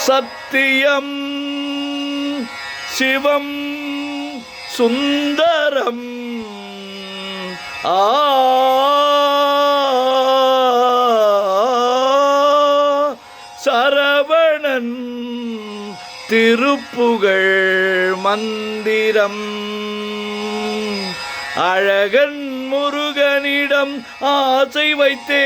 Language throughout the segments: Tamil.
சத்தியம் சிவம் சுந்தரம் சரவணன் திருப்புகழ் மந்திரம் அழகன் முருகனிடம் ஆசை வைத்தே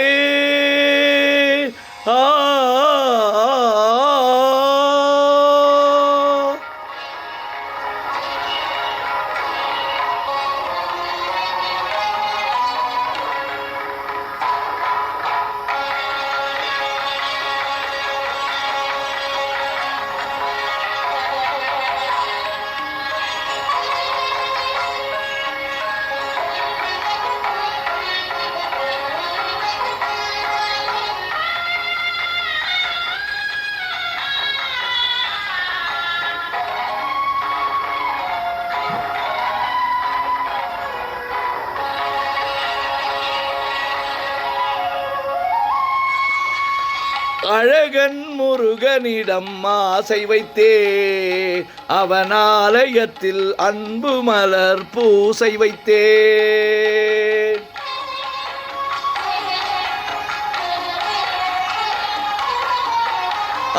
அழகன் முருகனிடம் ஆசை வைத்தே அவன் ஆலயத்தில் அன்பு மலர் பூசை வைத்தே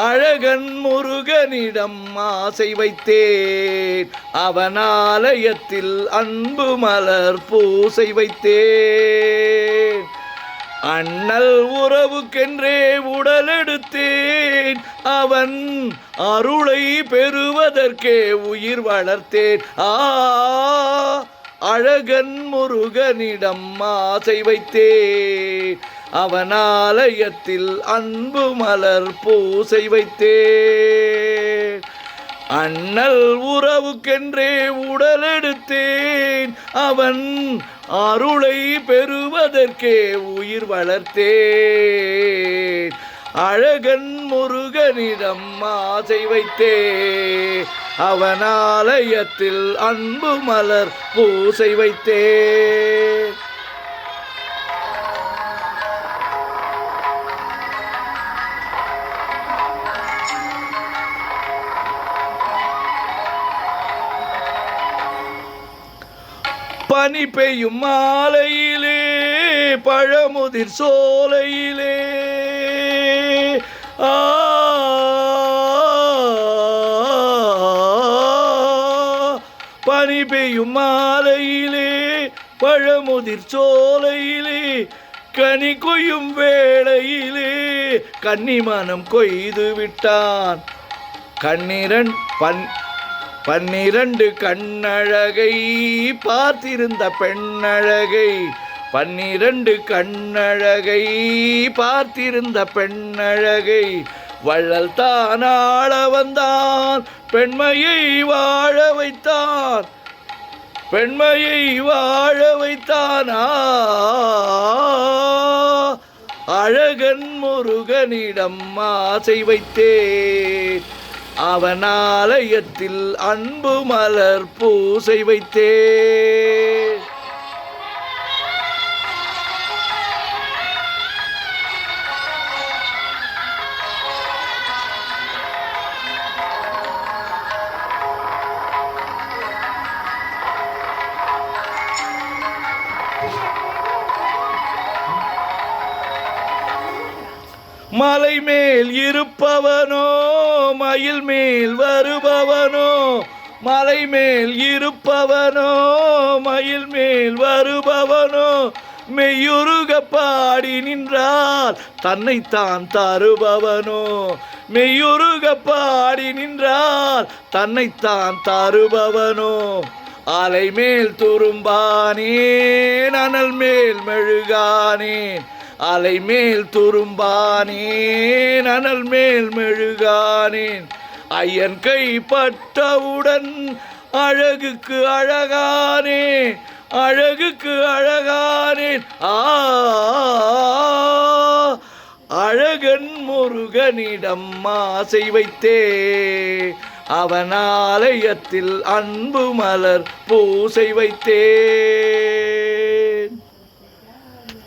அழகன் முருகனிடம் ஆசை வைத்தேன் அவன் ஆலயத்தில் அன்பு மலர் பூசை வைத்தேன் அண்ணல் உறவுக்கென்றே உடலெடுத்தேன் அவன் அருளை பெறுவதற்கே உயிர் வளர்த்தேன் அழகன் முருகனிடம் ஆசை வைத்தேன் அவன் ஆலயத்தில் அன்பு மலர் பூசை வைத்தேன் அண்ணல் உறவுக்கென்றே உடலெடுத்தேன் அவன் அருளை பெறுவதற்கே உயிர் வளர்த்தேன் அழகன் முருகனிடம் ஆசை வைத்தே அவன் ஆலயத்தில் அன்பு மலர் பூசை வைத்தே பனி பெய்யும் மாலையிலே பழமுதிர் சோலையிலே பனி பெய்யும் மாலையிலே பழமுதிர் சோலையிலே கனி கொய்யும் வேளையிலே கன்னிமனம் கொய்து விட்டான் பன்னிரண்டு கண்ணழகை பார்த்திருந்த பெண்ணழகை பார்த்திருந்த பெண்ணழகை வள்ளல் தான் ஆள வந்தான் பெண்மையை வாழ வைத்தான் அழகன் முருகனிடம் ஆசை வைத்தேன் அவன் ஆலயத்தில் அன்பு மலர் பூசை வைத்தே மலை மேல் இருப்பவனோ மயில் மேல் வருபவனோ மலை மேல் இருப்பவனோ மயில் மேல் வருபவனோ மெய்யுருக பாடி நின்றால் தன்னைத்தான் தருபவனோ மெய்யுருக பாடி நின்றால் தன்னைத்தான் தருபவனோ அலை மேல் துரும்பானேன் அனல் மேல் மெழுகானேன் அலை மேல் துரும்பானேன் அனல் மேல் மெழுகானேன் ஐயன் கைப்பட்டவுடன் அழகுக்கு அழகானேன் அழகன் முருகனிடம் ஆசை வைத்தே அவன் ஆலயத்தில் அன்பு மலர் பூசை வைத்தே